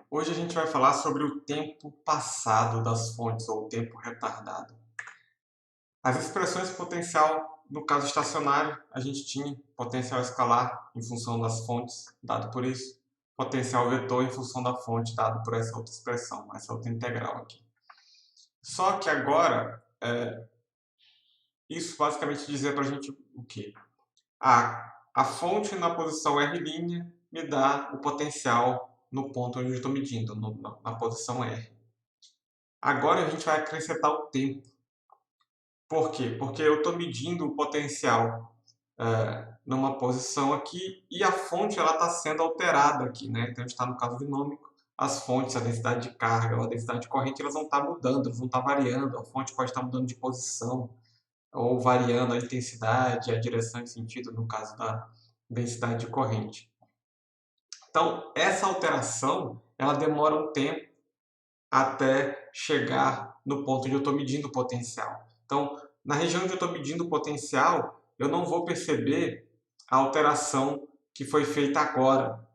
Hoje a gente vai falar sobre o tempo passado das fontes, ou o tempo retardado. As expressões potencial, no caso estacionário, a gente tinha potencial escalar em função das fontes, dado por isso, potencial vetor em função da fonte, dado por essa outra expressão, essa outra integral aqui. Só que agora, isso basicamente dizer para a gente o quê? A fonte na posição R' me dá o potencial no ponto onde eu estou medindo, na posição R. Agora a gente vai acrescentar o tempo. Por quê? Porque eu estou medindo o potencial numa posição aqui e a fonte está sendo alterada aqui, né? Então a gente está no caso dinâmico, as fontes, a densidade de carga ou a densidade de corrente, elas vão estar mudando, elas vão estar variando, a fonte pode estar mudando de posição ou variando a intensidade, a direção e sentido, no caso da densidade de corrente. Então, essa alteração, ela demora um tempo até chegar no ponto onde eu estou medindo o potencial. Então, na região onde eu estou medindo o potencial, eu não vou perceber a alteração que foi feita agora.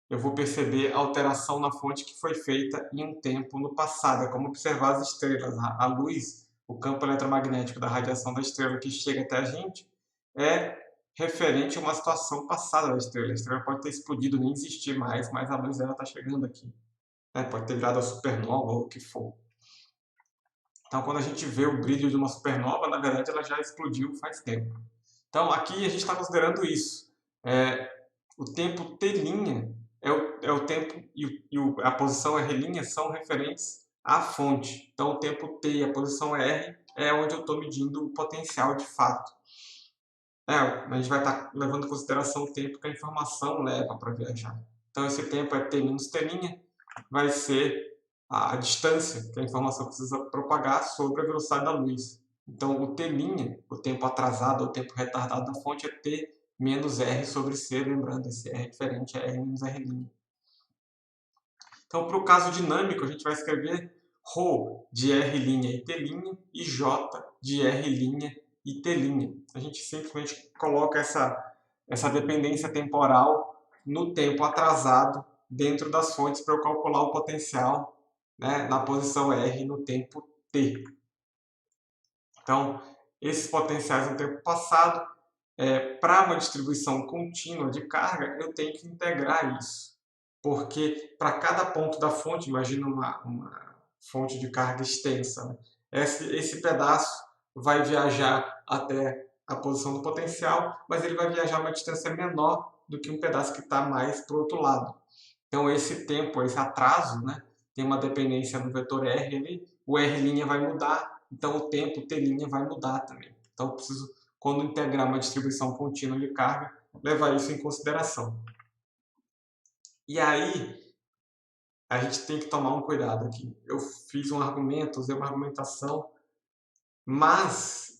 Eu vou perceber a alteração na fonte que foi feita em um tempo no passado. É como observar as estrelas. A luz, o campo eletromagnético da radiação da estrela que chega até a gente, é referente a uma situação passada da estrela. A estrela pode ter explodido, nem existir mais, mas a luz dela está chegando aqui. Pode ter virado a supernova ou o que for. Então, quando a gente vê o brilho de uma supernova, na verdade ela já explodiu faz tempo. Então, aqui a gente está considerando isso. O tempo T' é o tempo a posição R' são referentes à fonte. Então, o tempo T e a posição R é onde eu estou medindo o potencial de fato. A gente vai estar levando em consideração o tempo que a informação leva para viajar. Então, esse tempo é T menos T', vai ser a distância que a informação precisa propagar sobre a velocidade da luz. Então, o T', o tempo atrasado ou o tempo retardado da fonte, é T menos R sobre C, lembrando, esse R diferente é R menos R'. Então, para o caso dinâmico, a gente vai escrever ρ de R' e T' e J de R' e T'. A gente simplesmente coloca essa dependência temporal no tempo atrasado dentro das fontes para eu calcular o potencial, né, na posição R no tempo T. Então, esses potenciais no tempo passado, para uma distribuição contínua de carga, eu tenho que integrar isso. Porque para cada ponto da fonte, imagina uma fonte de carga extensa, né? Esse pedaço vai viajar até a posição do potencial, mas ele vai viajar uma distância menor do que um pedaço que está mais para o outro lado. Então, esse tempo, esse atraso, né, tem uma dependência no vetor R ali, o R' vai mudar, então o tempo T' vai mudar também. Então, eu preciso, quando integrar uma distribuição contínua de carga, levar isso em consideração. E aí, a gente tem que tomar um cuidado aqui. Eu fiz um argumento, usei uma argumentação, mas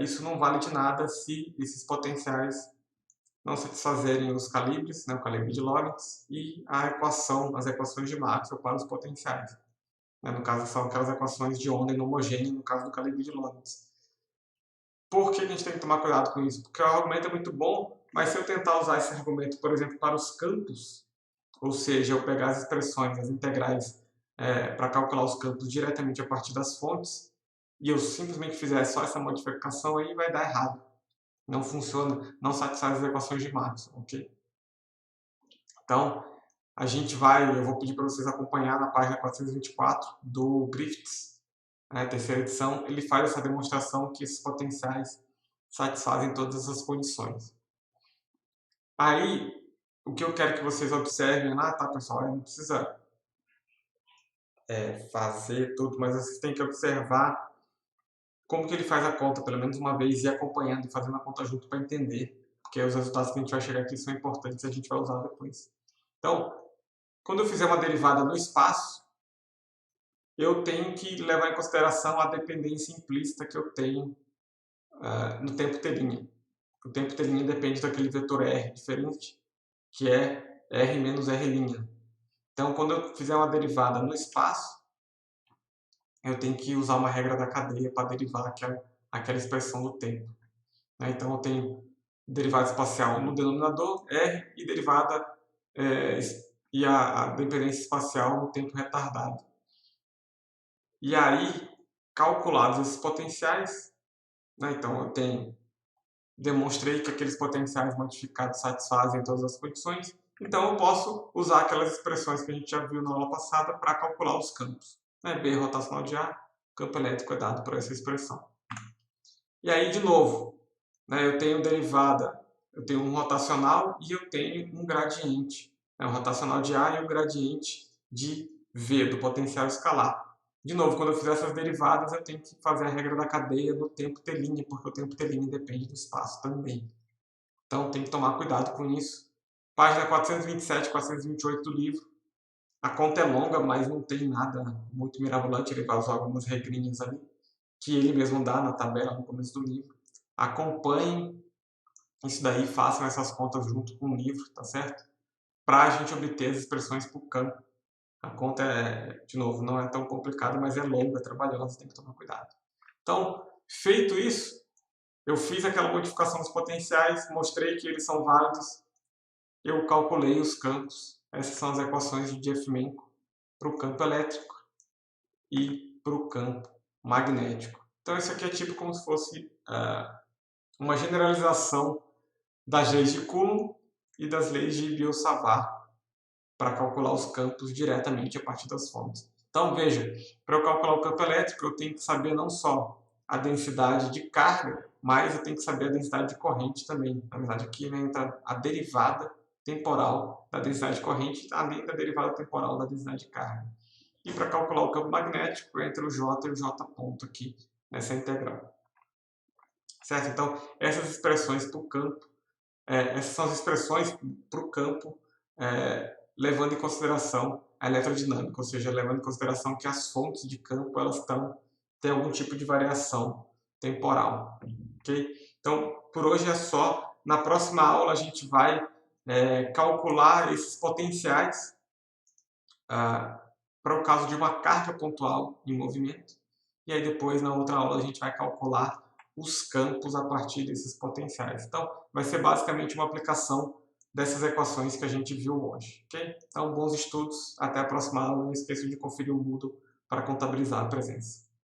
isso não vale de nada se esses potenciais não satisfazerem os calibres, né, o calibre de Lorentz, e as equações de Maxwell para os potenciais. No caso, são aquelas equações de onda inhomogênea, no caso do calibre de Lorentz. Por que a gente tem que tomar cuidado com isso? Porque o argumento é muito bom, mas se eu tentar usar esse argumento, por exemplo, para os campos, ou seja, eu pegar as expressões, as integrais, para calcular os campos diretamente a partir das fontes, e eu simplesmente fizer só essa modificação, aí vai dar errado. Não funciona, não satisfaz as equações de Maxwell, ok? Então, eu vou pedir para vocês acompanhar na página 424 do Griffiths, a terceira edição, ele faz essa demonstração que esses potenciais satisfazem todas essas condições. Aí, o que eu quero que vocês observem, tá pessoal, não precisa fazer tudo, mas vocês têm que observar como que ele faz a conta, pelo menos uma vez, e acompanhando e fazendo a conta junto para entender, porque os resultados que a gente vai chegar aqui são importantes e a gente vai usar depois. Então, quando eu fizer uma derivada no espaço, eu tenho que levar em consideração a dependência implícita que eu tenho no tempo T'. O tempo T' depende daquele vetor R diferente, que é R menos R'. Então, quando eu fizer uma derivada no espaço, eu tenho que usar uma regra da cadeia para derivar aquela expressão do tempo. Então, eu tenho derivada espacial no denominador, R, e derivada e a dependência espacial no tempo retardado. E aí, calculados esses potenciais, né, então demonstrei que aqueles potenciais modificados satisfazem todas as condições, então eu posso usar aquelas expressões que a gente já viu na aula passada para calcular os campos. Né? B rotacional de A, campo elétrico é dado por essa expressão. E aí, de novo, né, eu tenho derivada, eu tenho um rotacional e eu tenho um gradiente. Né, o rotacional de A e o gradiente de V, do potencial escalar. De novo, quando eu fizer essas derivadas, eu tenho que fazer a regra da cadeia no tempo T', porque o tempo T' depende do espaço também. Então, tem que tomar cuidado com isso. Página 427 e 428 do livro. A conta é longa, mas não tem nada muito mirabolante. Ele vai usar algumas regrinhas ali, que ele mesmo dá na tabela no começo do livro. Acompanhem isso daí, façam essas contas junto com o livro, tá certo? Para a gente obter as expressões por campo. A conta, de novo, não é tão complicada, mas é longa, é trabalhosa, tem que tomar cuidado. Então, feito isso, eu fiz aquela modificação dos potenciais, mostrei que eles são válidos, eu calculei os campos. Essas são as equações de Diffie-Hellman para o campo elétrico e para o campo magnético. Então, isso aqui é tipo como se fosse uma generalização das leis de Coulomb e das leis de Biot-Savart para calcular os campos diretamente a partir das fontes. Então, veja, para eu calcular o campo elétrico, eu tenho que saber não só a densidade de carga, mas eu tenho que saber a densidade de corrente também. Na verdade, aqui entra a derivada temporal da densidade de corrente, além da derivada temporal da densidade de carga. E para calcular o campo magnético, entra o J e o J ponto aqui nessa integral. Certo? Então, essas expressões para o campo, essas são as expressões para o campo, levando em consideração a eletrodinâmica, ou seja, levando em consideração que as fontes de campo elas têm algum tipo de variação temporal. Okay? Então, por hoje é só. Na próxima aula a gente vai calcular esses potenciais para o caso de uma carga pontual em movimento. E aí depois, na outra aula, a gente vai calcular os campos a partir desses potenciais. Então, vai ser basicamente uma aplicação dessas equações que a gente viu hoje. Okay? Então, bons estudos. Até a próxima aula. Não esqueça de conferir o Moodle para contabilizar a presença.